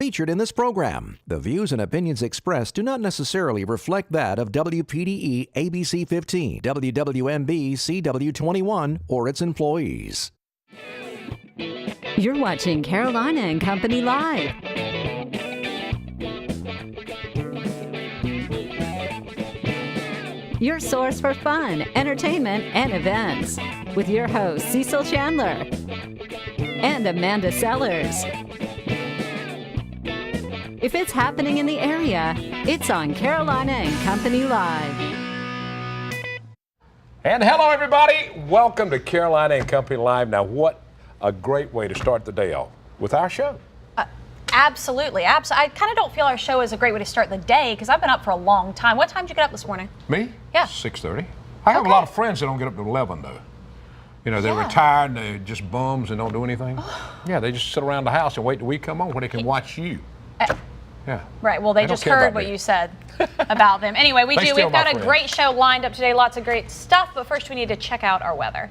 featured in this program. The views and opinions expressed do not necessarily reflect that of WPDE ABC 15, WWMB CW21, or its employees. You're watching Carolina and Company Live. Your source for fun, entertainment, and events. With your hosts, Cecil Chandler and Amanda Sellers. If it's happening in the area, it's on Carolina and Company Live. And hello, everybody. Welcome to Carolina and Company Live. Now, what a great way to start the day off with our show. Absolutely. I kind of don't feel our show is a great way to start the day because I've been up for a long time. What time did you get up this morning? Me? Yeah. 6:30. I have a lot of friends that don't get up till 11, though. You know, they're retired and they're just bums and don't do anything. Yeah, they just sit around the house and wait till we come on when they can watch you. Yeah. Right. Well, they just heard what you said about them. Anyway, we've got a great show lined up today. Lots of great stuff. But first, we need to check out our weather.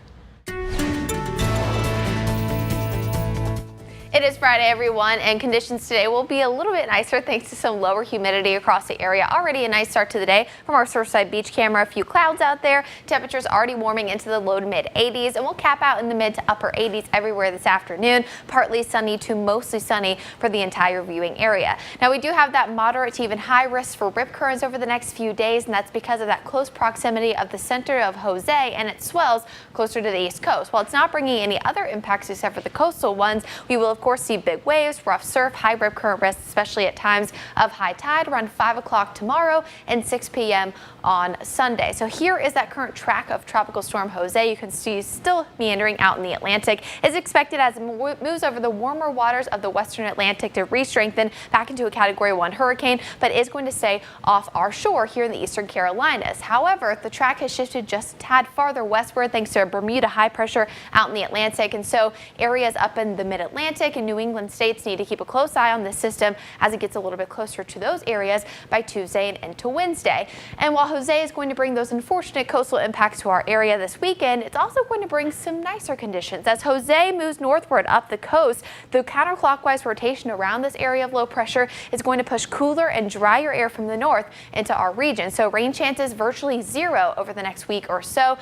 It is Friday, everyone, and conditions today will be a little bit nicer thanks to some lower humidity across the area. Already a nice start to the day from our Surfside Beach camera. A few clouds out there. Temperatures already warming into the low to mid 80s, and we'll cap out in the mid to upper 80s everywhere this afternoon. Partly sunny to mostly sunny for the entire viewing area. Now, we do have that moderate to even high risk for rip currents over the next few days, and that's because of that close proximity of the center of Jose and its swells closer to the east coast. While it's not bringing any other impacts except for the coastal ones, we will, of course, see big waves, rough surf, high rip current risks, especially at times of high tide around 5 o'clock tomorrow and 6 p.m. on Sunday. So here is that current track of Tropical Storm Jose. You can see still meandering out in the Atlantic. Is expected as it moves over the warmer waters of the western Atlantic to re-strengthen back into a Category 1 hurricane, but is going to stay off our shore here in the eastern Carolinas. However, the track has shifted just a tad farther westward thanks to a Bermuda high pressure out in the Atlantic, and so areas up in the mid-Atlantic and New England states need to keep a close eye on this system as it gets a little bit closer to those areas by Tuesday and into Wednesday. And while Jose is going to bring those unfortunate coastal impacts to our area this weekend, it's also going to bring some nicer conditions. As Jose moves northward up the coast, the counterclockwise rotation around this area of low pressure is going to push cooler and drier air from the north into our region. So rain chances virtually zero over the next week or so.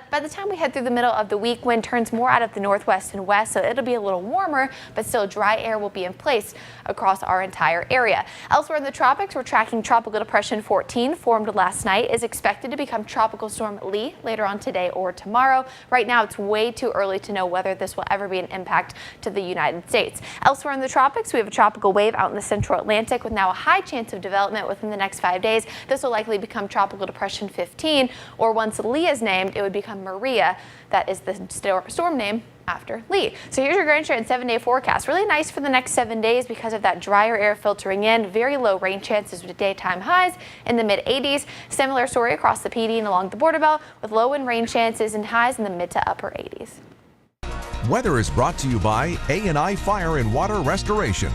By the time we head through the middle of the week, wind turns more out of the northwest and west, so it'll be a little warmer, but still dry air will be in place across our entire area. Elsewhere in the tropics, we're tracking Tropical Depression 14, formed last night, is expected to become Tropical Storm Lee later on today or tomorrow. Right now, it's way too early to know whether this will ever be an impact to the United States. Elsewhere in the tropics, we have a tropical wave out in the central Atlantic with now a high chance of development within the next 5 days. This will likely become Tropical Depression 15, or once Lee is named, it would become Maria. That is the storm name after Lee. So here's your Grand Trend 7-day forecast. Really nice for the next 7 days because of that drier air filtering in. Very low rain chances with daytime highs in the mid 80s. Similar story across the PD and along the border belt with low and rain chances and highs in the mid to upper 80s. Weather is brought to you by A&I Fire and Water Restoration.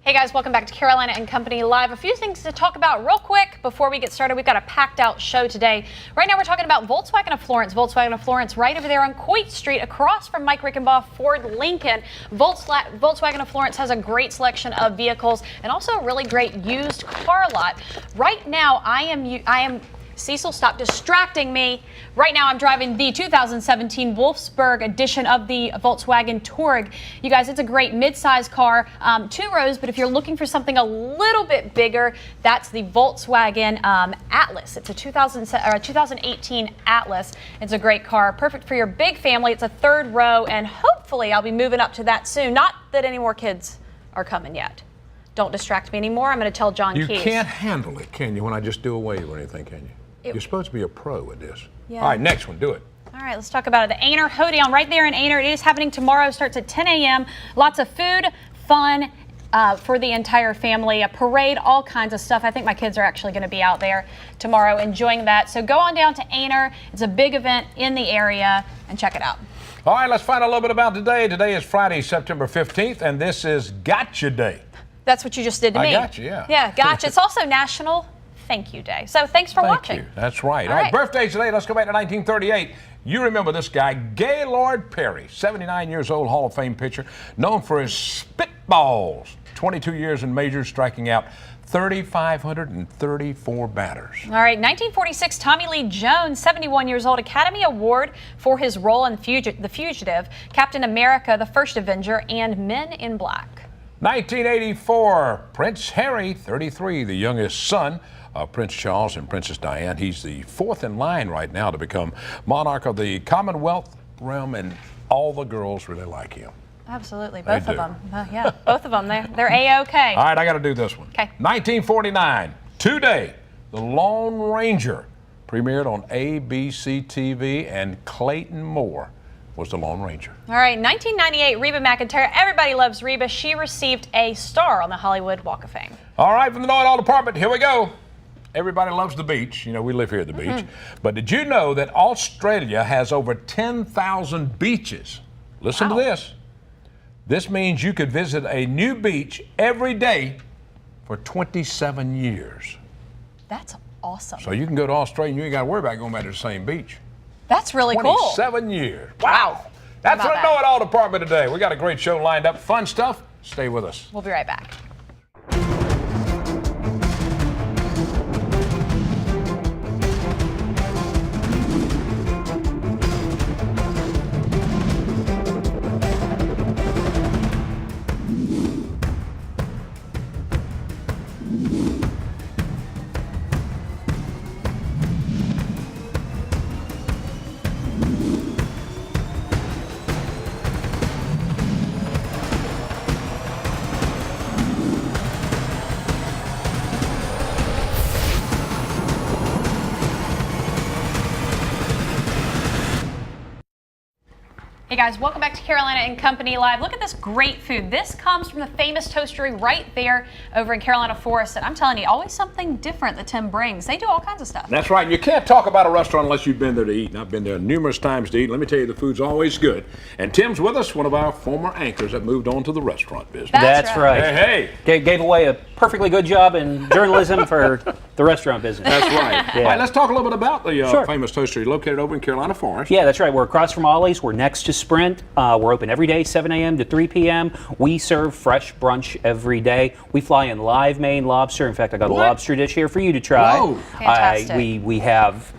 Hey guys, welcome back to Carolina and Company Live. A few things to talk about real quick before we get started. We've got a packed out show today. Right now we're talking about Volkswagen of Florence. Volkswagen of Florence right over there on Coit Street across from Mike Rickenbaugh Ford Lincoln. Volkswagen of Florence has a great selection of vehicles and also a really great used car lot. Right now I am Cecil, stop distracting me. Right now I'm driving the 2017 Wolfsburg edition of the Volkswagen Touareg. You guys, it's a great mid-size car, 2 rows, but if you're looking for something a little bit bigger, that's the Volkswagen Atlas. It's a 2018 Atlas. It's a great car, perfect for your big family. It's a 3rd row, and hopefully I'll be moving up to that soon. Not that any more kids are coming yet. Don't distract me anymore. I'm going to tell John Keys. You can't handle it, can you, when I just do away with anything, can you? You're supposed to be a pro at this. Yeah. All right, next one, do it. All right, let's talk about it. The Aner Hoedown right there in Aner. It is happening tomorrow. Starts at 10 a.m. Lots of food, fun for the entire family, a parade, all kinds of stuff. I think my kids are actually going to be out there tomorrow enjoying that. So go on down to Aner. It's a big event in the area, and check it out. All right, let's find out a little bit about today. Today is Friday, September 15th, and this is Gotcha Day. That's what you just did to me. I got you, yeah. Yeah, gotcha. It's also National Thank You Day. So thanks for watching. Thank you. That's right. All right, birthdays today. Let's go back to 1938. You remember this guy, Gaylord Perry, 79 years old, Hall of Fame pitcher, known for his spit balls. 22 years in majors, striking out 3,534 batters. All right, 1946, Tommy Lee Jones, 71 years old, Academy Award for his role in The Fugitive, Captain America, The First Avenger, and Men in Black. 1984, Prince Harry, 33, the youngest son of Prince Charles and Princess Diane. He's the fourth in line right now to become monarch of the Commonwealth realm, and all the girls really like him. Absolutely, both of them. Yeah, both of them. They're A-OK. All right, I got to do this one. Okay. 1949, today, The Lone Ranger premiered on ABC TV, and Clayton Moore was the Lone Ranger. All right, 1998, Reba McEntire. Everybody loves Reba. She received a star on the Hollywood Walk of Fame. All right, from the Know-It-All Department, here we go. Everybody loves the beach. You know, we live here at the beach. But did you know that Australia has over 10,000 beaches? Listen to this. This means you could visit a new beach every day for 27 years. That's awesome. So you can go to Australia and you ain't got to worry about going back to the same beach. That's really cool. 27 years. Wow. That's the Know-It-All Department today. We got a great show lined up. Fun stuff. Stay with us. We'll be right back. Hey guys, welcome back to Carolina and Company Live. Look at this great food. This comes from the famous toastery right there over in Carolina Forest. And I'm telling you, always something different that Tim brings. They do all kinds of stuff. That's right. And you can't talk about a restaurant unless you've been there to eat. And I've been there numerous times to eat. Let me tell you, the food's always good. And Tim's with us, one of our former anchors that moved on to the restaurant business. That's right. Hey. Gave away a perfectly good job in journalism for the restaurant business. That's right. Yeah. All right, let's talk a little bit about the Sure. famous toastery located over in Carolina Forest. Yeah, that's right. We're across from Ollie's. We're next to Sprint. We're open every day, 7 a.m. to 3 p.m. We serve fresh brunch every day. We fly in live Maine lobster. In fact, I got a lobster dish here for you to try. Whoa. Fantastic. We have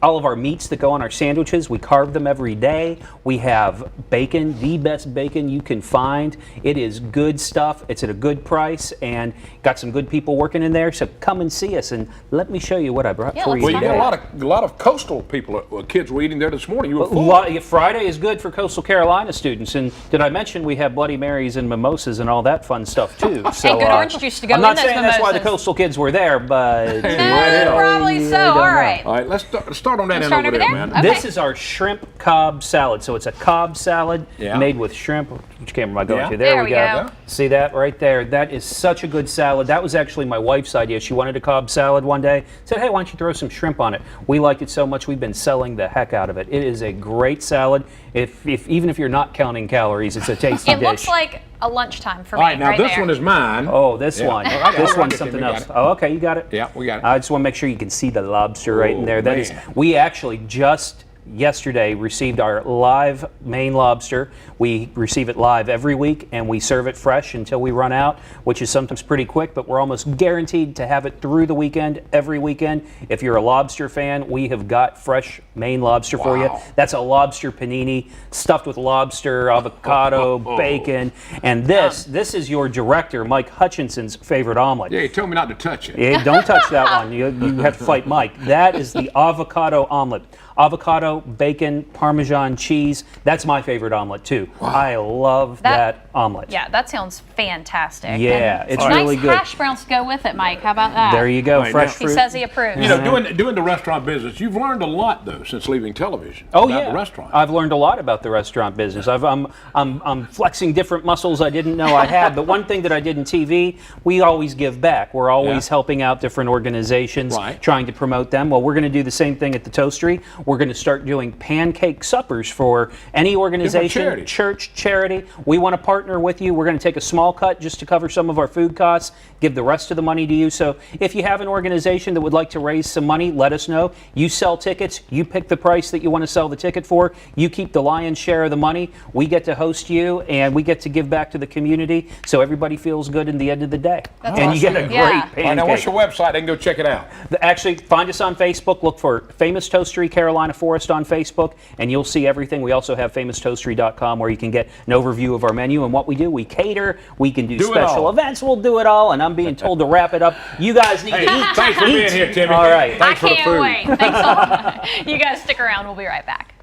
all of our meats that go on our sandwiches. We carve them every day. We have bacon, the best bacon you can find. It is good stuff. It's at a good price, and got some good people working in there. So come and see us, and let me show you what I brought for you Well, you today. got a lot of coastal people, kids were eating there this morning. You were full. Friday is good for coastal Carolina students, and did I mention we have Bloody Marys and mimosas and all that fun stuff too? So, Hey, good orange juice to go I'm in not those saying that's why the mimosas. coastal kids were there, but Probably so. All right. All right, let's start on that end start over over there, there? man. Okay. This is our shrimp Cobb salad. So it's a Cobb salad made with shrimp. Which camera am I going to? There we go. See that right there? That is such a good salad. That was actually my wife's idea. She wanted a Cobb salad one day. Said, hey, why don't you throw some shrimp on it? We liked it so much we've been selling the heck out of it. It is a great salad. Even if you're not counting calories, it's a tasty dish. It looks like a lunchtime for me. All right, now right this there. one is mine. Oh, this Yeah. one. I got it. This I one's got it. something We got else. it. Oh, okay, you got it. Yeah, we got it. I just want to make sure you can see the lobster right in there. That is. man. We actually just yesterday received our live Maine lobster. We receive it live every week, and we serve it fresh until we run out, which is sometimes pretty quick, but we're almost guaranteed to have it through the weekend, every weekend. If you're a lobster fan, we have got fresh Maine lobster for you. That's a lobster panini stuffed with lobster, avocado, bacon, and this is your director, Mike Hutchinson's favorite omelet. Yeah, you told me not to touch it. Yeah, don't touch that one. You have to fight Mike. That is the avocado omelet. Avocado, bacon, Parmesan cheese. That's my favorite omelet too. I love that omelet. Yeah, that sounds fantastic. Yeah, And it's nice really good. hash browns to go with it, Mike. How about that? There you go, Right, fresh now- fruit. He says he approves. You know, doing the restaurant business, you've learned a lot though since leaving television. Oh about yeah, the restaurant. I've learned a lot about the restaurant business. I'm flexing different muscles I didn't know I had. But one thing that I did in TV, we always give back. We're always helping out different organizations, Right. trying to promote them. Well, we're going to do the same thing at the Toastery. We're going to start start doing pancake suppers for any organization, charity. church, charity. We want to partner with you. We're going to take a small cut just to cover some of our food costs, give the rest of the money to you. So if you have an organization that would like to raise some money, let us know. You sell tickets, you pick the price that you want to sell the ticket for, you keep the lion's share of the money. We get to host you, and we get to give back to the community, so everybody feels good in the end of the day. That's and you awesome. get a great Yeah. pancake. All right, now, what's your website? They can go check it out. Actually, find us on Facebook. Look for Famous Toastery Carolina Forest on Facebook, and you'll see everything. We also have famoustoastery.com, where you can get an overview of our menu and what we do. We cater. We can do Do it special all. events. We'll do it all, and I'm being told to wrap it up. You guys need Hey, to eat. thanks for Eat. being here, Timmy. All right. Thanks for I the can't food. wait. Thanks a lot. You guys stick around. We'll be right back.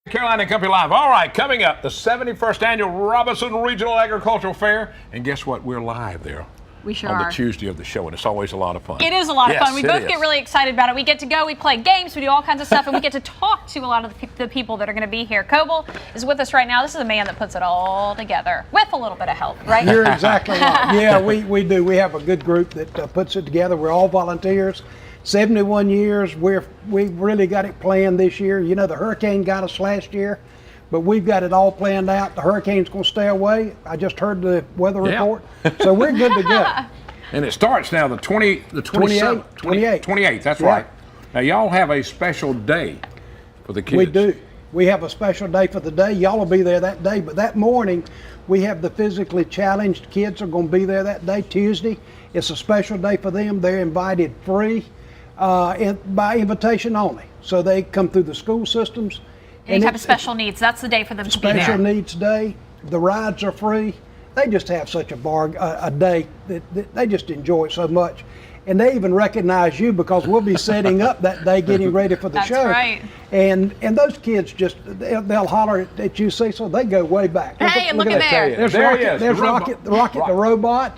Carolina and Company Live. All right, coming up, the 71st Annual Robinson Regional Agricultural Fair. And guess what? We're live there We sure on are. the Tuesday of the show, and it's always a lot of fun. It is a lot of Yes, fun. We it both is. get really excited about it. We get to go, we play games, we do all kinds of stuff, and we get to talk to a lot of the people that are going to be here. Coble is with us right now. This is a man that puts it all together with a little bit of help, right? You're exactly right. Yeah, we do. We have a good group that puts it together. We're all volunteers. 71 years. We've really got it planned this year. You know, the hurricane got us last year, but we've got it all planned out. The hurricane's going to stay away. I just heard the weather Yeah. report, so we're good to go. And it starts now the 27th, 28th. That's Yeah. right. Now y'all have a special day for the kids. We do. We have a special day for the day. Y'all will be there that day, but that morning we have the physically challenged kids are going to be there that day, Tuesday. It's a special day for them. They're invited free, by invitation only. So they come through the school systems. Any type of it's special needs, that's the day for them to be there. special needs day. The rides are free. They just have such a day that they just enjoy it so much. And they even recognize you because we'll be setting up that day, getting ready for the That's show. right. And those kids just they'll holler at you, Cecil. They go way back. Hey, and look at there. There's There he Rocket. is, There's the robot. Rocket the robot.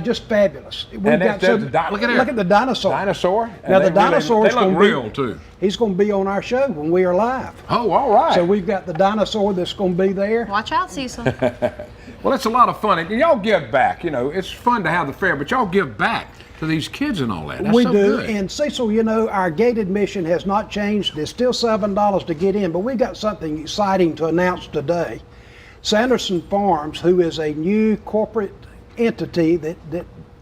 Just fabulous. We've And got there's some- look at there. Look at the dinosaur. Dinosaur. Now And the they really- dinosaur's They look going to be real too. He's going to be on our show when we are live. Oh, all right. So we've got the dinosaur that's going to be there. Watch out, Cecil. Well, it's a lot of fun. And y'all give back. You know, it's fun to have the fair, but y'all give back to these kids and all that. That's We so do, good. and Cecil, you know, our gate admission has not changed. It's still $7 to get in, but we've got something exciting to announce today. Sanderson Farms, who is a new corporate entity that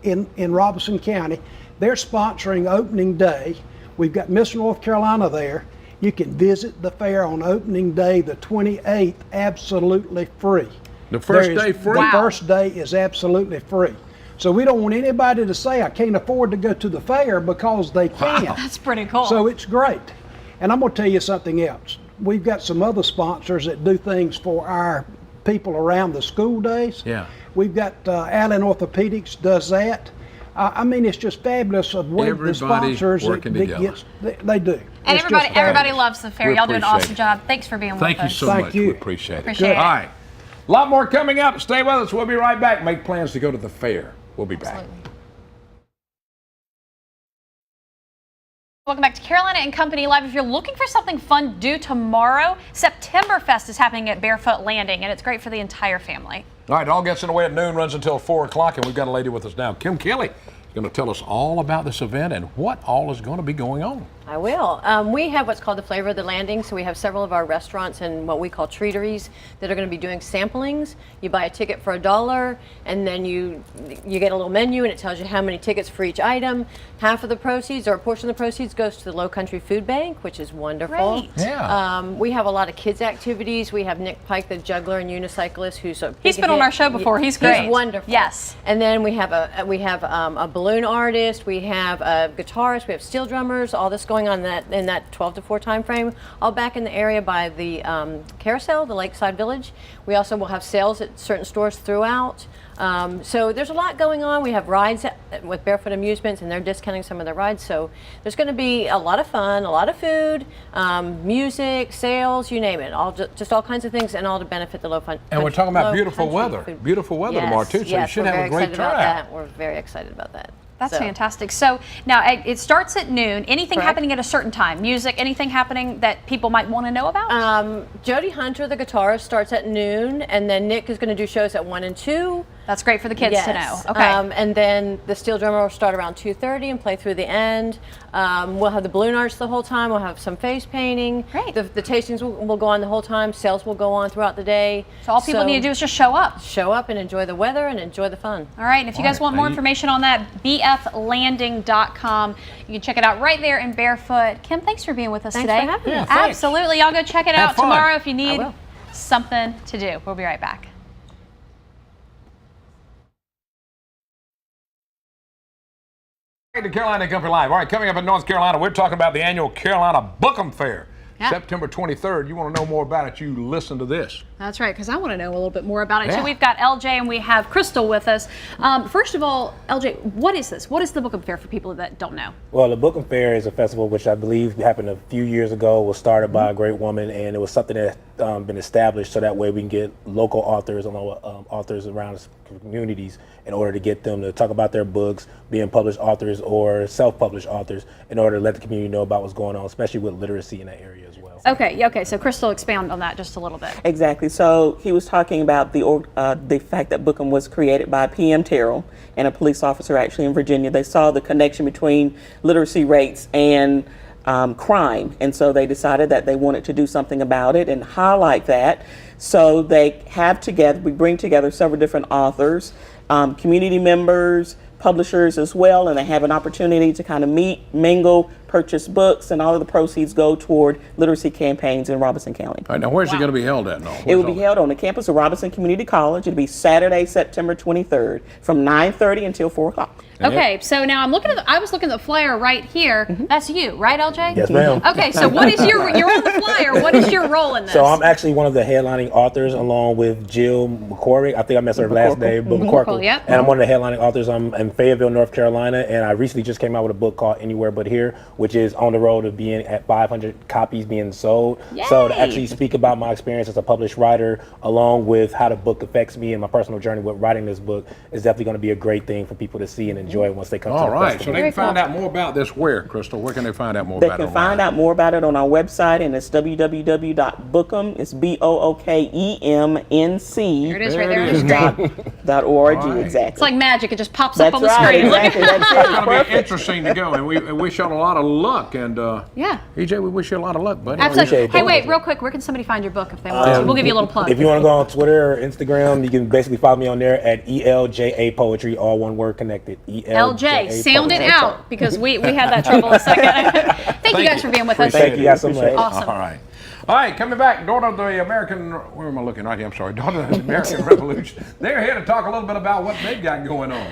in Robinson County, they're sponsoring opening day. We've got Miss North Carolina there. You can visit the fair on opening day, the 28th, absolutely free. The first There is- day free? The Wow. first day is absolutely free. So we don't want anybody to say, I can't afford to go to the fair, because they can. That's pretty cool. So it's great. And I'm going to tell you something else. We've got some other sponsors that do things for our people around the school days. Yeah. We've got Allen Orthopedics does that. I mean, it's just fabulous of what the Everybody sponsors working that together. gets. They do. and It's everybody just everybody fabulous. loves the fair. We Y'all do an appreciate awesome it. job. Thanks for being Thank with you us. so Thank much. you. We appreciate it. Appreciate it. All right. A lot more coming up. Stay with us. We'll be right back. Make plans to go to the fair. We'll be back. Welcome back to Carolina and Company Live. If you're looking for something fun to do tomorrow, Septemberfest is happening at Barefoot Landing, and it's great for the entire family. All right, it all gets underway at noon, runs until 4 o'clock, and we've got a lady with us now. Kim Kelly is going to tell us all about this event and what all is going to be going on. I will. We have what's called the Flavor of the Landing, so we have several of our restaurants and what we call treateries that are going to be doing samplings. You buy a ticket for $1, and then you get a little menu, and it tells you how many tickets for each item. Half of the proceeds, or a portion of the proceeds, goes to the Low Country Food Bank, which is wonderful. Great. Yeah. We have a lot of kids activities. We have Nick Pike, the juggler and unicyclist, who's a He's big been on hit. our show before. He's great. He's wonderful. Yes. And then we have a balloon artist. We have a guitarist. We have steel drummers. All this going on in that 12 to 4 time frame. All back in the area by the Carousel, the Lakeside Village. We also will have sales at certain stores throughout. So there's a lot going on. We have rides with Barefoot Amusements, and they're discounting some of their rides. So there's going to be a lot of fun, a lot of food, music, sales, you name it. All just all kinds of things, and all to benefit the low fun. And we're talking about Low beautiful country weather. food. Beautiful weather Yes, tomorrow, too, so you yes, should we're have a very great excited about turnout. that. We're very excited about that. That's So- fantastic. So now it starts at noon. Anything Correct. happening at a certain time? Music, anything happening that people might want to know about? Jody Hunter, the guitarist, starts at noon, and then Nick is going to do shows at 1 and 2. That's great for the kids to know. Yes. Okay. And then the steel drummer will start around 2:30 and play through the end. We'll have the balloon arch the whole time. We'll have some face painting. Great. The tastings will go on the whole time. Sales will go on throughout the day. So all people need to do is just show up. Show up and enjoy the weather and enjoy the fun. All right, and if you guys want more information on that, bflanding.com. You can check it out right there in Barefoot. Kim, thanks for being with us Thanks today. for having me. Absolutely. Y'all go check it Have out fun. tomorrow if you need will. something to do. We'll be right back. The Carolina Company Live. All right, coming up in North Carolina, we're talking about the annual Carolina Book-'em Fair. Yeah. September 23rd. You want to know more about it, you listen to this. That's right, because I want to know a little bit more about it Yeah. too. We've got LJ and we have Crystal with us. First of all, LJ, what is this? What is the Book-'em Fair for people that don't know? Well, the Book-'em Fair is a festival which I believe happened a few years ago. Was started by a great woman, and it was something that been established so that way we can get local authors and authors around communities in order to get them to talk about their books, being published authors or self-published authors, in order to let the community know about what's going on, especially with literacy in that area as well. Okay, so Crystal, expound on that just a little bit. Exactly. So he was talking about the fact that Book-'em was created by PM Terrell and a police officer actually in Virginia. They saw the connection between literacy rates and crime, and so they decided that they wanted to do something about it and highlight that. So we bring together several different authors, community members, publishers as well, and they have an opportunity to kind of meet, mingle, purchase books, and all of the proceeds go toward literacy campaigns in Robinson County. All right, now where's it going to be held at? It will be held on the campus of Robinson Community College. It'll be Saturday, September 23rd from 9:30 until 4 o'clock. Okay, so now I was looking at the flyer right here. That's you, right, LJ? Yes, ma'am. Okay, so what is you're on the flyer. What is your role in this? So I'm actually one of the headlining authors along with Jill McCormick. I think I messed her last name, but McCorkle. Yep. And I'm one of the headlining authors. I'm in Fayetteville, North Carolina, and I recently just came out with a book called Anywhere But Here, which is on the road of being at 500 copies being sold. Yay! So to actually speak about my experience as a published writer, along with how the book affects me and my personal journey with writing this book, is definitely going to be a great thing for people to see and enjoy once they come to All the right, festival. so they can find out more about this where, Crystal? Where can they find out more They about it? can find out more about it on our website, and it's www.bookem, it's BOOKEMNC. There it is right there on the screen. .org, All right. exactly. It's like magic. It just pops up That's on the right, screen. exactly. That's It's it. going to Perfect. be interesting to go, and we wish you a lot of luck. And Yeah. EJ, we wish you a lot of luck, buddy. Absolutely. Appreciate Hey, that. wait, real quick. Where can somebody find your book if they want to? We'll give you a little plug. If you want to go on Twitter or Instagram, you can basically follow me on there at ELJA Poetry, all one word connected. LJ, sound it Poetry. out because we had that trouble a second. Thank you guys for being with us. Thank you guys so much. Awesome. All right. All right, coming back, daughter of the American, where am I looking? Right here, I'm sorry, daughter of the American Revolution. They're here to talk a little bit about what they've got going on.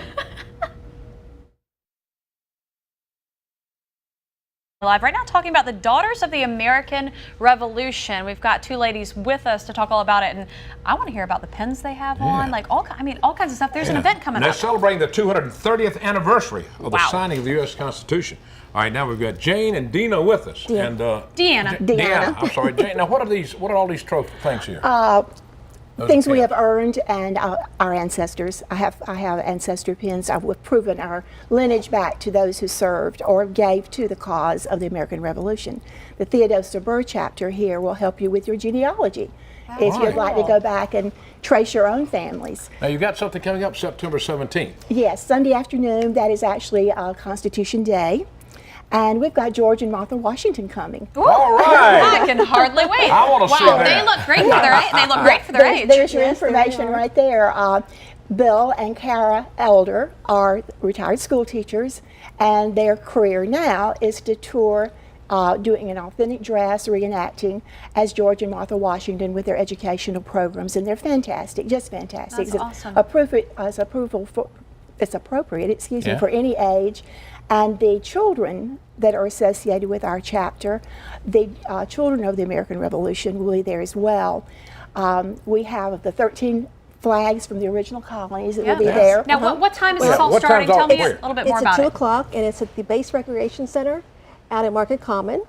Live right now talking about the Daughters of the American Revolution. We've got two ladies with us to talk all about it, and I want to hear about the pens they have on, like all kinds of stuff. There's an event coming And they're up. celebrating the 230th anniversary of the Wow. signing of the U.S. Constitution. All right, now we've got Jane and Dina with us. And Deanna. Deanna. I'm sorry, Jane. Now, what are all these trophy things here? Things we pens. have earned and our ancestors. I have ancestor pins. I've proven our lineage back to those who served or gave to the cause of the American Revolution. The Theodosius Burr chapter here will help you with your genealogy. If you'd like to go back and trace your own families. Now, you've got something coming up September 17th. Yes, Sunday afternoon, that is actually Constitution Day. And we've got George and Martha Washington coming. Ooh, All right. I can hardly wait. I wanna see wow, that. they look great for their age. They look great for their age. There's your information right there. Bill and Kara Elder are retired school teachers, and their career now is to tour doing an authentic dress, reenacting as George and Martha Washington with their educational programs, and they're fantastic, just fantastic. That's awesome. It's appropriate, Yeah. for any age. And the children that are associated with our chapter, the children of the American Revolution will be there as well. We have the 13 flags from the original colonies that will be there. Now, what time is this Yeah, all what starting? time's all- Tell me a where? little bit more It's about at 2 it. o'clock, and it's at the Base Recreation Center out at Market Common.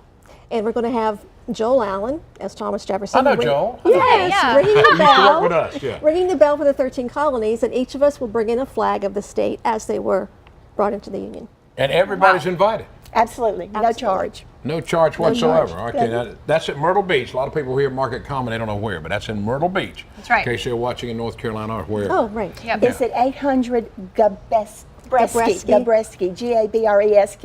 And we're going to have Joel Allen as Thomas Jefferson. I know Joel. Yes, yeah. ringing the He used to bell. work with us, yeah. Ringing the bell for the 13 colonies, and each of us will bring in a flag of the state as they were brought into the Union. And everybody's invited. Absolutely, no charge. No charge whatsoever. charge. Okay, that's at Myrtle Beach. A lot of people hear Market Common, they don't know where, but that's in Myrtle Beach. That's right. In case they're watching in North Carolina or wherever. Oh, right. Yep. It's at 800 Gabreski, Gabreski. Gabreski, Yeah, the base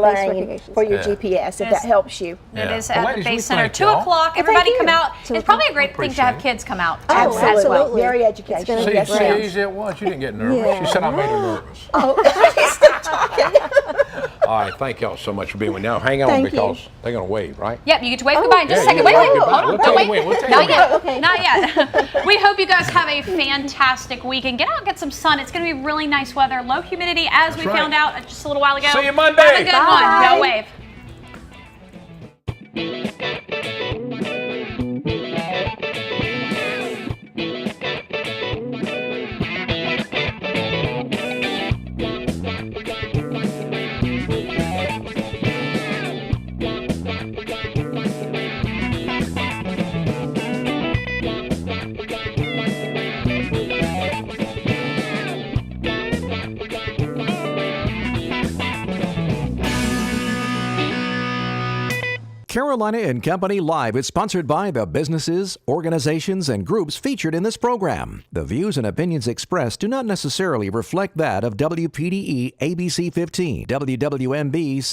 Lane recognition for your center. GPS, if Yes. that helps you. It is Well, at ladies, the we Base Center, thank 2 y'all. o'clock. thank Everybody you. come out. So It's probably a great thing appreciate to have it. kids come out. Oh, as well. absolutely. Very educational. gonna See, be Yes, see great. how ma'am. easy it was? You didn't get nervous. Yeah. She said I made her nervous. All right, thank y'all so much for being with me. Now, hang on Thank because they're going to wave, right? Yep, you get to wave goodbye in just a Yeah, second. you Wait, can wait, wave goodbye. hold on. We'll Don't tell wait. you when. We'll tell Not you yet. when. Okay. Not yet. We hope you guys have a fantastic weekend. Get out and get some sun. It's going to be really nice weather. Low humidity, as we right. found out just a little while ago. See you Monday. Have a good Bye. one. Go wave. Carolina and Company Live is sponsored by the businesses, organizations, and groups featured in this program. The views and opinions expressed do not necessarily reflect that of WPDE ABC 15, WWMB